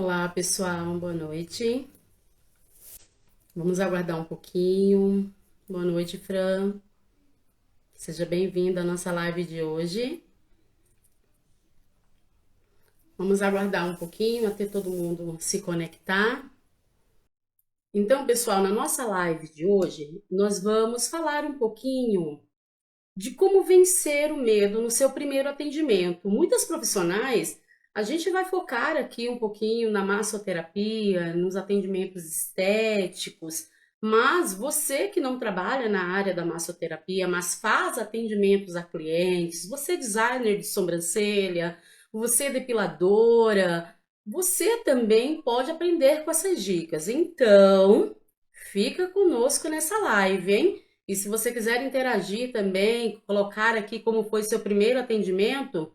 Olá, pessoal, boa noite. Vamos aguardar um pouquinho. Boa noite, Fran. Seja bem-vindo à nossa live de hoje. Vamos aguardar um pouquinho até todo mundo se conectar. Então, pessoal, na nossa live de hoje, nós vamos falar um pouquinho de como vencer o medo no seu primeiro atendimento. Muitas profissionais, a gente vai focar aqui um pouquinho na massoterapia, nos atendimentos estéticos, mas você que não trabalha na área da massoterapia, mas faz atendimentos a clientes, você é designer de sobrancelha, você é depiladora, você também pode aprender com essas dicas. Então, fica conosco nessa live, hein? E se você quiser interagir também, colocar aqui como foi seu primeiro atendimento,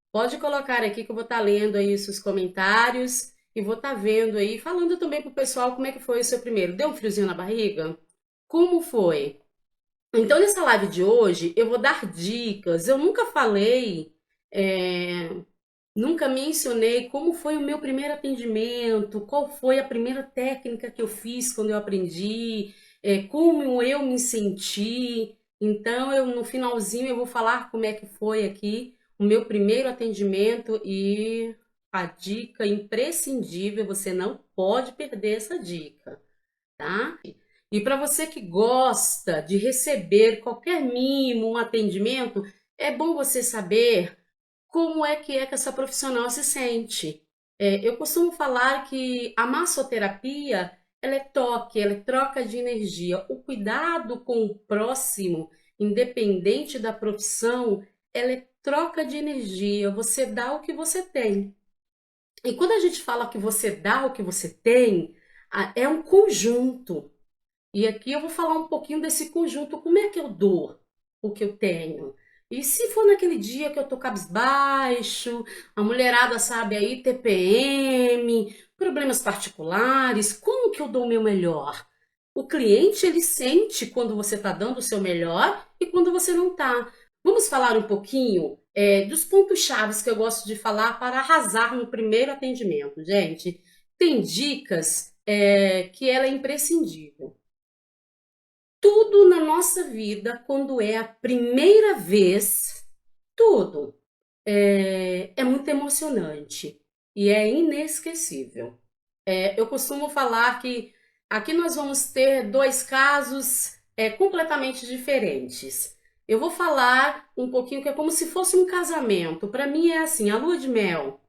pode colocar aqui que eu vou estar lendo aí os seus comentários e vou estar vendo aí, falando também pro pessoal como é que foi o seu primeiro. Deu um friozinho na barriga? Como foi? Então, nessa live de hoje, eu vou dar dicas. Eu nunca falei, é, nunca mencionei como foi o meu primeiro atendimento, qual foi a primeira técnica que eu fiz quando eu aprendi, como eu me senti. Então, no finalzinho eu vou falar como é que foi aqui o meu primeiro atendimento e a dica imprescindível, você não pode perder essa dica, tá? E para você que gosta de receber qualquer mimo, um atendimento, é bom você saber como é que essa profissional se sente. Eu costumo falar que a massoterapia ela é toque, ela é troca de energia. O cuidado com o próximo, independente da profissão, ela é troca de energia. Você dá o que você tem. E quando a gente fala que você dá o que você tem, é um conjunto. E aqui eu vou falar um pouquinho desse conjunto, como é que eu dou o que eu tenho. E se for naquele dia que eu tô cabisbaixo, a mulherada sabe aí, TPM, problemas particulares, como que eu dou o meu melhor? O cliente, ele sente quando você está dando o seu melhor e quando você não está. Vamos falar um pouquinho dos pontos chaves que eu gosto de falar para arrasar no primeiro atendimento, gente. Tem dicas que ela é imprescindível. Tudo na nossa vida, quando é a primeira vez, tudo é muito emocionante e é inesquecível. Eu costumo falar que aqui nós vamos ter dois casos completamente diferentes. Eu vou falar um pouquinho que é como se fosse um casamento. Para mim é assim, a lua de mel.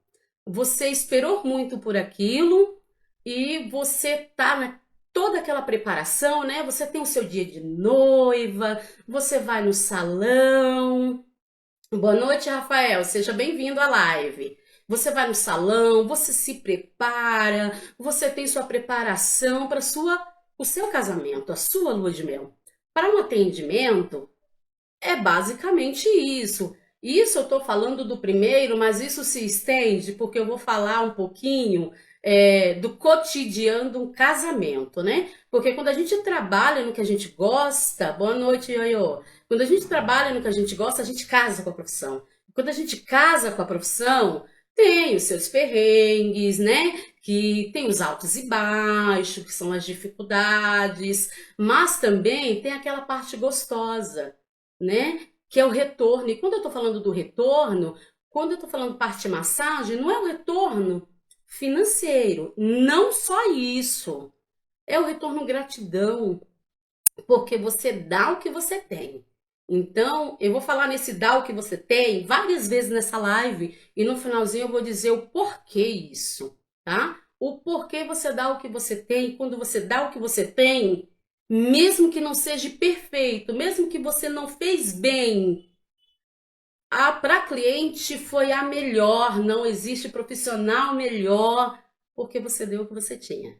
Você esperou muito por aquilo e você tá toda aquela preparação, né? Você tem o seu dia de noiva, você vai no salão. Boa noite, Rafael. Seja bem-vindo à live. Você vai no salão, você se prepara, você tem sua preparação para o seu casamento, a sua lua de mel. Para um atendimento, é basicamente isso. Isso eu estou falando do primeiro, mas isso se estende porque eu vou falar um pouquinho do cotidiano de um casamento, né? Porque quando a gente trabalha no que a gente gosta, boa noite, Ioiô. Quando a gente trabalha no que a gente gosta, a gente casa com a profissão. Quando a gente casa com a profissão, tem os seus perrengues, né? Que tem os altos e baixos, que são as dificuldades, mas também tem aquela parte gostosa, né? Que é o retorno. E quando eu estou falando do retorno, quando eu estou falando parte massagem, não é o retorno financeiro, não só isso. É o retorno gratidão, porque você dá o que você tem. Então, eu vou falar nesse dá o que você tem várias vezes nessa live e no finalzinho eu vou dizer o porquê isso, tá? O porquê você dá o que você tem, quando você dá o que você tem, mesmo que não seja perfeito, mesmo que você não fez bem, a para cliente foi a melhor, não existe profissional melhor, porque você deu o que você tinha.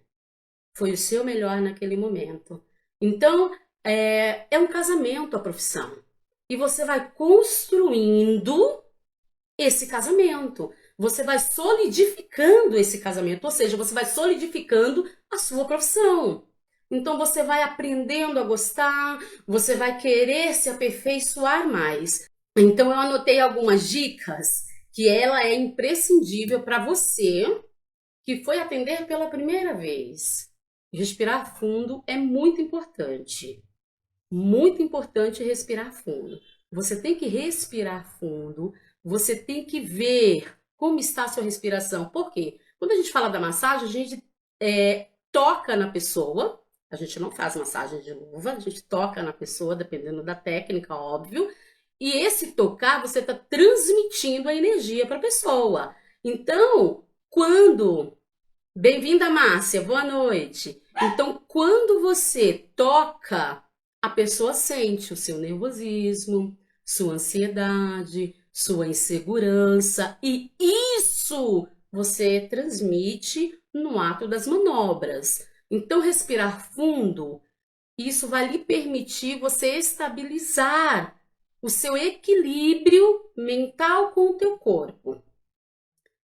Foi o seu melhor naquele momento. Então, é um casamento a profissão. E você vai construindo esse casamento. Você vai solidificando esse casamento, ou seja, você vai solidificando a sua profissão. Então você vai aprendendo a gostar, você vai querer se aperfeiçoar mais. Então eu anotei algumas dicas que ela é imprescindível para você que foi atender pela primeira vez. Respirar fundo é muito importante. Muito importante respirar fundo. Você tem que respirar fundo, você tem que ver como está a sua respiração. Por quê? Quando a gente fala da massagem, a gente toca na pessoa, a gente não faz massagem de luva, a gente toca na pessoa, dependendo da técnica, óbvio. E esse tocar, você está transmitindo a energia para a pessoa. Então, quando. Bem-vinda, Márcia, boa noite. Então, quando você toca, a pessoa sente o seu nervosismo, sua ansiedade, sua insegurança, e isso você transmite no ato das manobras. Então, respirar fundo, isso vai lhe permitir você estabilizar o seu equilíbrio mental com o teu corpo.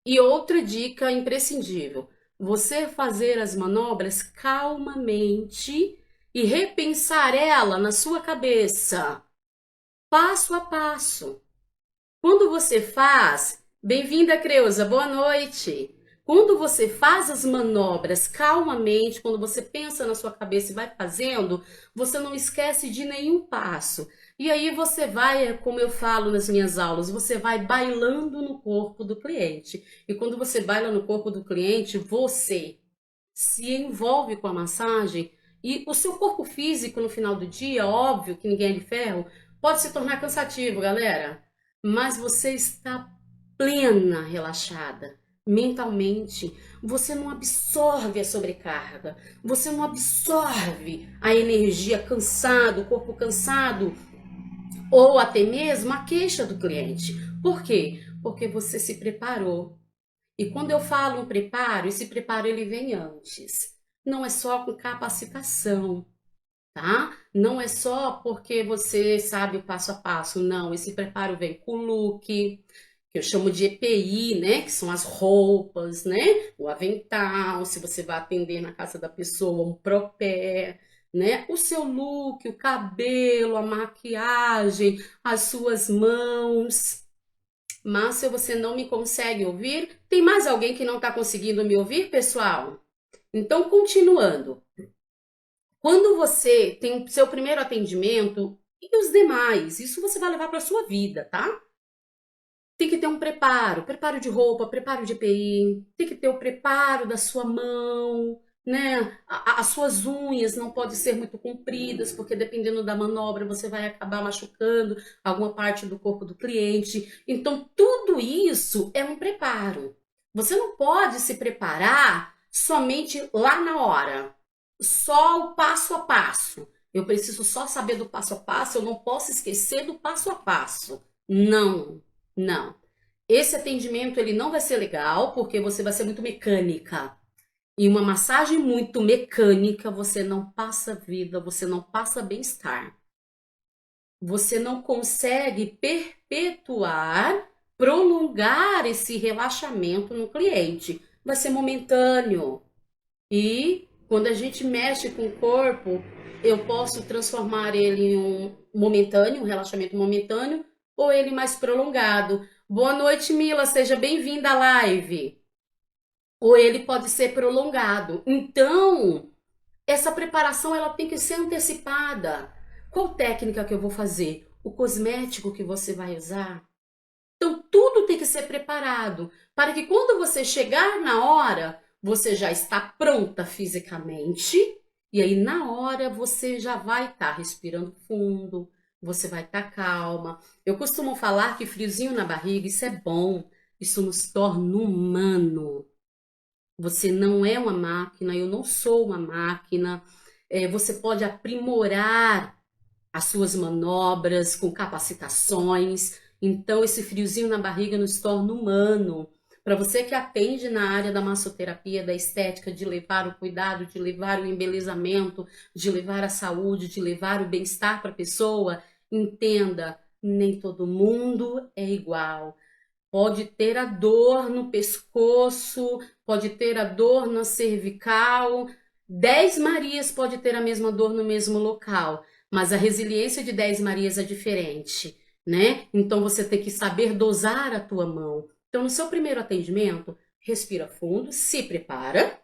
E outra dica imprescindível, você fazer as manobras calmamente e repensar ela na sua cabeça, passo a passo. Quando você faz, bem-vinda, Creuza, boa noite. Quando você faz as manobras calmamente, quando você pensa na sua cabeça e vai fazendo, você não esquece de nenhum passo. E aí você vai, como eu falo nas minhas aulas, você vai bailando no corpo do cliente. E quando você baila no corpo do cliente, você se envolve com a massagem e o seu corpo físico no final do dia, óbvio que ninguém é de ferro, pode se tornar cansativo, galera. Mas você está plena, relaxada, mentalmente. Você não absorve a sobrecarga, você não absorve a energia cansado, o corpo cansado, ou até mesmo a queixa do cliente. Por quê? Porque você se preparou. E quando eu falo em preparo, esse preparo ele vem antes. Não é só com capacitação, tá? Não é só porque você sabe o passo a passo, não. Esse preparo vem com o look, que eu chamo de EPI, né? Que são as roupas, né? O avental, se você vai atender na casa da pessoa, um propé, né? O seu look, o cabelo, a maquiagem, as suas mãos. Mas se você não me consegue ouvir, tem mais alguém que não está conseguindo me ouvir, pessoal? Então, continuando. Quando você tem o seu primeiro atendimento e os demais, isso você vai levar para a sua vida, tá? Tem que ter um preparo, preparo de roupa, preparo de EPI, tem que ter o preparo da sua mão, né? As suas unhas não podem ser muito compridas, porque dependendo da manobra você vai acabar machucando alguma parte do corpo do cliente. Então, tudo isso é um preparo. Você não pode se preparar somente lá na hora, só o passo a passo. Eu preciso só saber do passo a passo, eu não posso esquecer do passo a passo. Não. Não. Esse atendimento ele não vai ser legal porque você vai ser muito mecânica. E uma massagem muito mecânica, você não passa vida, você não passa bem-estar. Você não consegue perpetuar, prolongar esse relaxamento no cliente. Vai ser momentâneo. E quando a gente mexe com o corpo, eu posso transformar ele em um momentâneo, um relaxamento momentâneo, ou ele mais prolongado. Boa noite, Mila, seja bem-vinda à live. Ou ele pode ser prolongado. Então, essa preparação ela tem que ser antecipada. Qual técnica que eu vou fazer? O cosmético que você vai usar? Então, tudo tem que ser preparado para que quando você chegar na hora, você já está pronta fisicamente e aí na hora você já vai estar respirando fundo, você vai estar calma. Eu costumo falar que friozinho na barriga, isso é bom, isso nos torna humano. Você não é uma máquina, eu não sou uma máquina. Você pode aprimorar as suas manobras com capacitações. Então, esse friozinho na barriga nos torna humano. Para você que atende na área da massoterapia, da estética, de levar o cuidado, de levar o embelezamento, de levar a saúde, de levar o bem-estar para a pessoa, entenda, nem todo mundo é igual. Pode ter a dor no pescoço, pode ter a dor na cervical. 10 Marias pode ter a mesma dor no mesmo local, mas a resiliência de 10 Marias é diferente, né? Então você tem que saber dosar a tua mão. Então no seu primeiro atendimento, respira fundo, se prepara,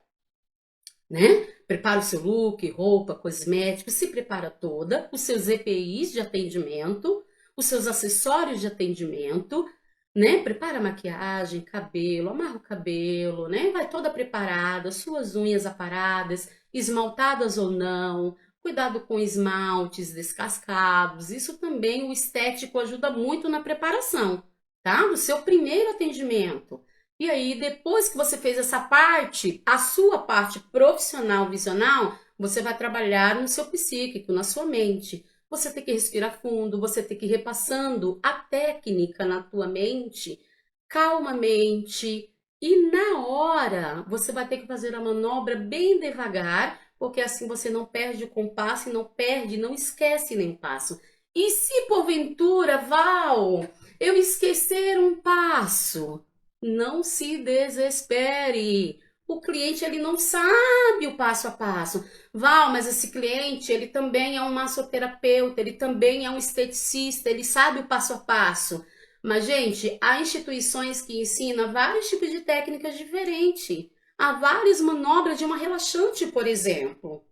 né? Prepara o seu look, roupa, cosméticos, se prepara toda, os seus EPIs de atendimento, os seus acessórios de atendimento, né? Prepara a maquiagem, cabelo, amarra o cabelo, né? Vai toda preparada, suas unhas aparadas, esmaltadas ou não, cuidado com esmaltes descascados. Isso também o estético ajuda muito na preparação, tá? Do seu primeiro atendimento. E aí, depois que você fez essa parte, a sua parte profissional, visional, você vai trabalhar no seu psíquico, na sua mente. Você tem que respirar fundo, você tem que ir repassando a técnica na tua mente, calmamente. E na hora, você vai ter que fazer a manobra bem devagar, porque assim você não perde o compasso e não perde, não esquece nenhum passo. E se porventura, Val, eu esquecer um passo? Não se desespere. O cliente ele não sabe o passo a passo. Val, mas esse cliente ele também é um massoterapeuta, ele também é um esteticista, ele sabe o passo a passo. Mas, gente, há instituições que ensinam vários tipos de técnicas diferentes. Há várias manobras de uma relaxante, por exemplo.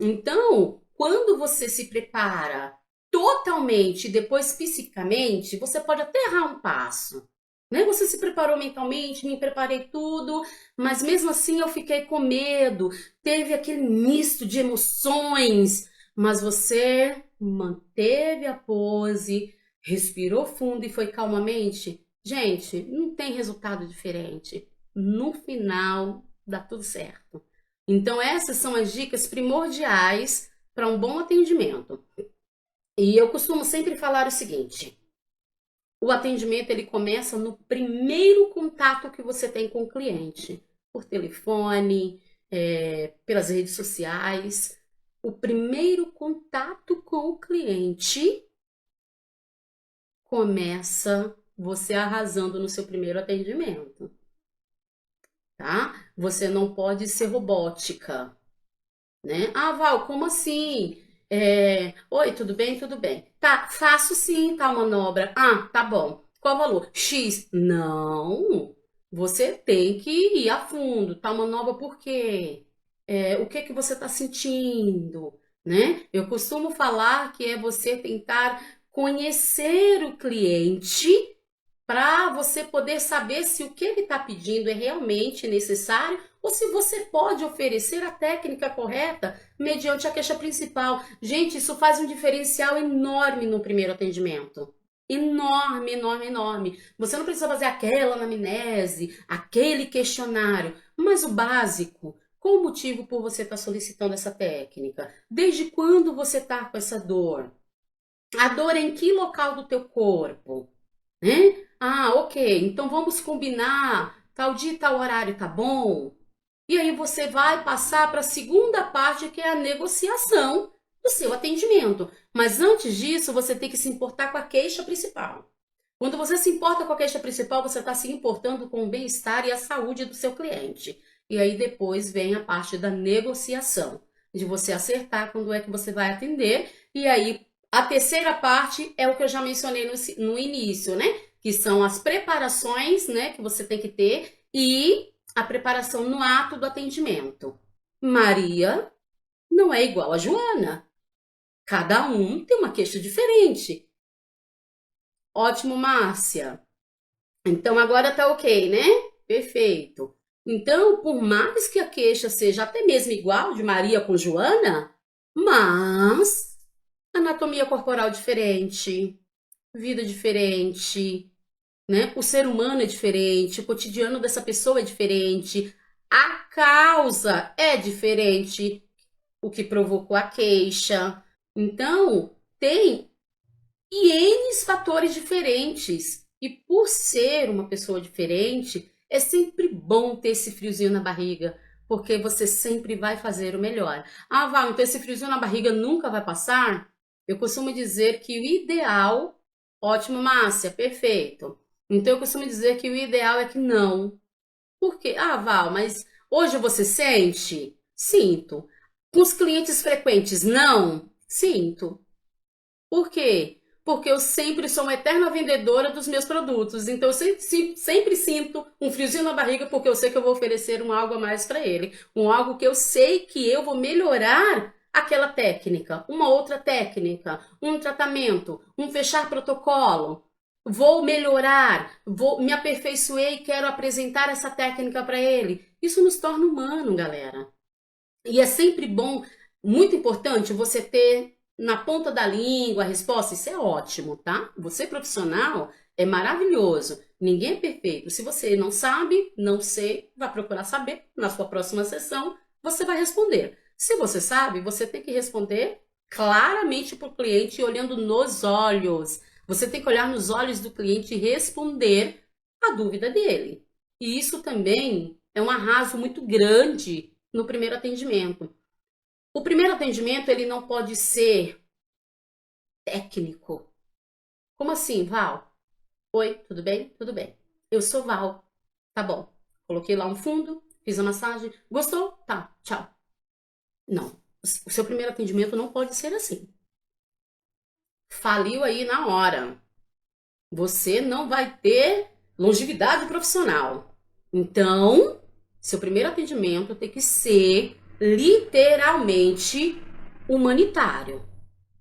Então, quando você se prepara totalmente, depois psicicamente, você pode até errar um passo. Né? Você se preparou mentalmente, me preparei tudo, mas mesmo assim eu fiquei com medo, teve aquele misto de emoções, mas você manteve a pose, respirou fundo e foi calmamente. Gente, não tem resultado diferente. No final, dá tudo certo. Então, essas são as dicas primordiais para um bom atendimento. E eu costumo sempre falar o seguinte: o atendimento ele começa no primeiro contato que você tem com o cliente, por telefone, pelas redes sociais. O primeiro contato com o cliente começa você arrasando no seu primeiro atendimento, tá? Você não pode ser robótica, né? Ah, Val, como assim? Oi, tudo bem? Tudo bem. Tá, faço sim, tá, manobra. Ah, tá bom. Qual o valor? X. Não. Você tem que ir a fundo. Tá, manobra por quê? O que que você tá sentindo, né? Eu costumo falar que é você tentar conhecer o cliente para você poder saber se o que ele está pedindo é realmente necessário ou se você pode oferecer a técnica correta mediante a queixa principal. Gente, isso faz um diferencial enorme no primeiro atendimento. Enorme, enorme, enorme. Você não precisa fazer aquela anamnese, aquele questionário, mas o básico. Qual o motivo por você estar solicitando essa técnica? Desde quando você está com essa dor? A dor é em que local do teu corpo? Né? Ah, ok, então vamos combinar, tal dia e tal horário tá bom? E aí você vai passar para a segunda parte, que é a negociação do seu atendimento. Mas antes disso, você tem que se importar com a queixa principal. Quando você se importa com a queixa principal, você está se importando com o bem-estar e a saúde do seu cliente. E aí depois vem a parte da negociação, de você acertar quando é que você vai atender. E aí a terceira parte é o que eu já mencionei no início, né? Que são as preparações, né, que você tem que ter e a preparação no ato do atendimento. Maria não é igual a Joana. Cada um tem uma queixa diferente. Ótimo, Márcia. Então agora tá ok, né? Perfeito. Então, por mais que a queixa seja até mesmo igual de Maria com Joana, mas anatomia corporal diferente, vida diferente, né? O ser humano é diferente, o cotidiano dessa pessoa é diferente, a causa é diferente, o que provocou a queixa. Então, tem N fatores diferentes. E por ser uma pessoa diferente, é sempre bom ter esse friozinho na barriga, porque você sempre vai fazer o melhor. Ah, Val, então esse friozinho na barriga nunca vai passar? Eu costumo dizer que o ideal. Ótimo, Márcia, perfeito. Então eu costumo dizer que o ideal é que não. Por quê? Ah, Val, mas hoje você sente? Sinto. Com os clientes frequentes, não? Sinto. Por quê? porque eu sempre sou uma eterna vendedora dos meus produtos. Então eu sempre sinto um friozinho na barriga porque eu sei que eu vou oferecer um algo a mais para ele, um algo que eu sei que eu vou melhorar aquela técnica, uma outra técnica, um tratamento, um fechar protocolo. Vou melhorar, vou me aperfeiçoei e quero apresentar essa técnica para ele. Isso nos torna humano, galera. E é sempre bom, muito importante, você ter na ponta da língua a resposta. Isso é ótimo, tá? Você profissional é maravilhoso. Ninguém é perfeito. Se você não sabe, não sei, vai procurar saber. Na sua próxima sessão, você vai responder. Se você sabe, você tem que responder claramente para o cliente, olhando nos olhos. Você tem que olhar nos olhos do cliente e responder a dúvida dele. E isso também é um arraso muito grande no primeiro atendimento. O primeiro atendimento, ele não pode ser técnico. Como assim, Val? Oi, tudo bem? Tudo bem. Eu sou Val. Tá bom. Coloquei lá um fundo, fiz a massagem. Gostou? Tá, tchau. Não. O seu primeiro atendimento não pode ser assim. Faliu aí na hora. Você não vai ter longevidade profissional. Então, seu primeiro atendimento tem que ser literalmente humanitário.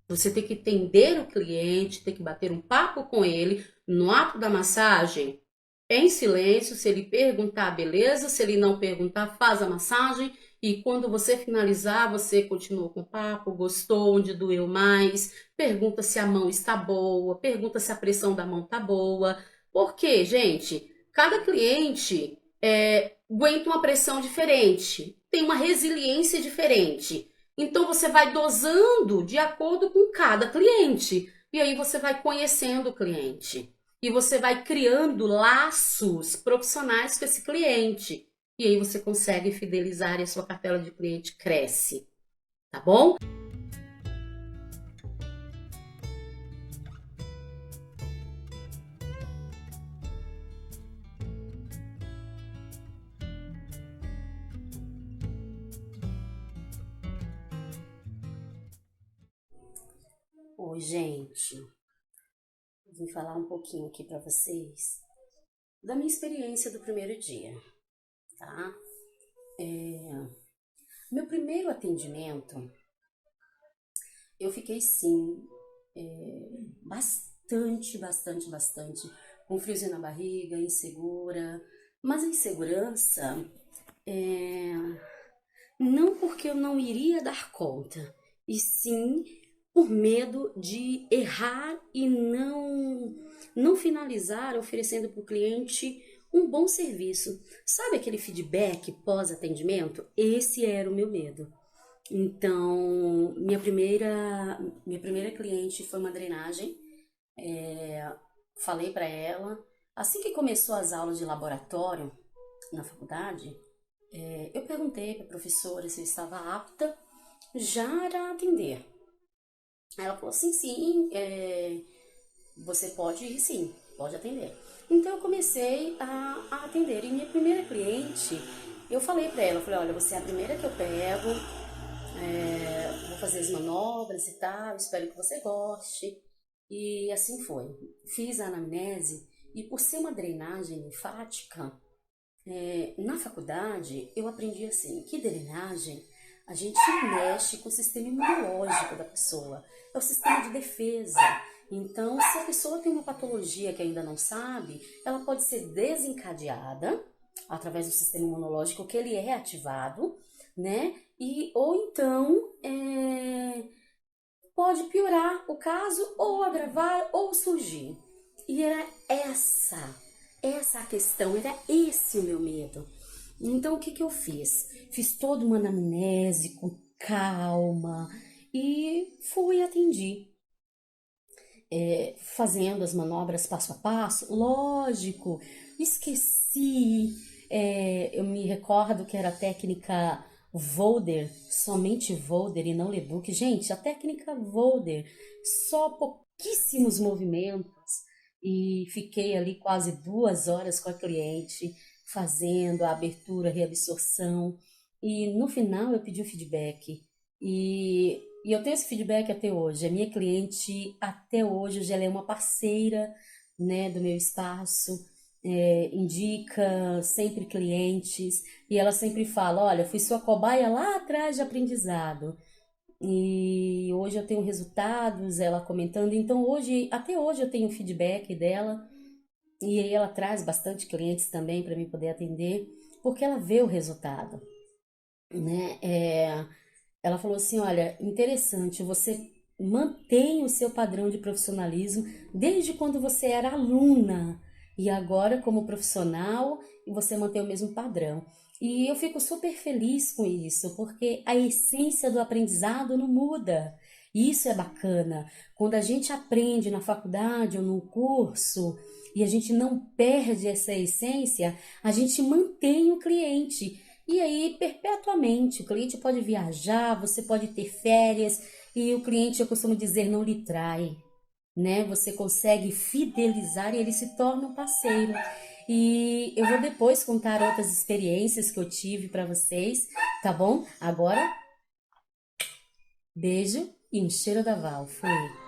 Você tem que entender o cliente, tem que bater um papo com ele no ato da massagem, em silêncio. Se ele perguntar, beleza. Se ele não perguntar, faz a massagem. E quando você finalizar, você continua com o papo, gostou, onde doeu mais, pergunta se a mão está boa, pergunta se a pressão da mão está boa. Porque, gente, cada cliente aguenta uma pressão diferente, tem uma resiliência diferente. Então você vai dosando de acordo com cada cliente. E aí você vai conhecendo o cliente. E você vai criando laços profissionais com esse cliente. E aí você consegue fidelizar e a sua cartela de cliente cresce, tá bom? Oi, gente. Vim falar um pouquinho aqui para vocês da minha experiência do primeiro dia, tá? Meu primeiro atendimento, eu fiquei sim, bastante, com friozinho na barriga, insegura. Mas a insegurança, é, não porque eu não iria dar conta, e sim por medo de errar e não finalizar oferecendo para o cliente um bom serviço. Sabe aquele feedback pós-atendimento? Esse era o meu medo. Então, minha primeira cliente foi uma drenagem. Falei para ela, assim que começou as aulas de laboratório na faculdade, eu perguntei para a professora se eu estava apta já a atender. Ela falou, sim, você pode, sim, pode atender. Então eu comecei a atender. E minha primeira cliente, eu falei para ela, eu falei, olha, você é a primeira que eu pego, vou fazer as manobras e tal, espero que você goste. E assim foi. Fiz a anamnese e por ser uma drenagem linfática, na faculdade eu aprendi assim, que drenagem a gente mexe com o sistema imunológico da pessoa, é o sistema de defesa. Então, se a pessoa tem uma patologia que ainda não sabe, ela pode ser desencadeada através do sistema imunológico que ele é ativado, né? Ou então pode piorar o caso, ou agravar, ou surgir. E era essa a questão, era esse o meu medo. Então o que que eu fiz? Fiz toda uma anamnese com calma e fui atendi. Fazendo as manobras passo a passo, lógico, esqueci. Eu me recordo que era a técnica Volder, somente Volder e não Leduc. Gente, a técnica Volder, só pouquíssimos movimentos e fiquei ali quase 2 horas com a cliente, fazendo a abertura, a reabsorção. E no final eu pedi o feedback. E E eu tenho esse feedback até hoje. A minha cliente, até hoje ela é uma parceira, né, do meu espaço, indica sempre clientes, e ela sempre fala, olha, fui sua cobaia lá atrás de aprendizado. E hoje eu tenho resultados, ela comentando. Então hoje, até hoje eu tenho feedback dela. E aí ela traz bastante clientes também para mim poder atender, porque ela vê o resultado, né? Ela falou assim, olha, interessante, você mantém o seu padrão de profissionalismo desde quando você era aluna e agora como profissional e você mantém o mesmo padrão. E eu fico super feliz com isso, porque a essência do aprendizado não muda. E isso é bacana. Quando a gente aprende na faculdade ou no curso e a gente não perde essa essência, a gente mantém o cliente. E aí, perpetuamente, o cliente pode viajar, você pode ter férias, e o cliente, eu costumo dizer, não lhe trai, né? Você consegue fidelizar e ele se torna um parceiro. E eu vou depois contar outras experiências que eu tive para vocês, tá bom? Agora, beijo e um cheiro da Val. Fui.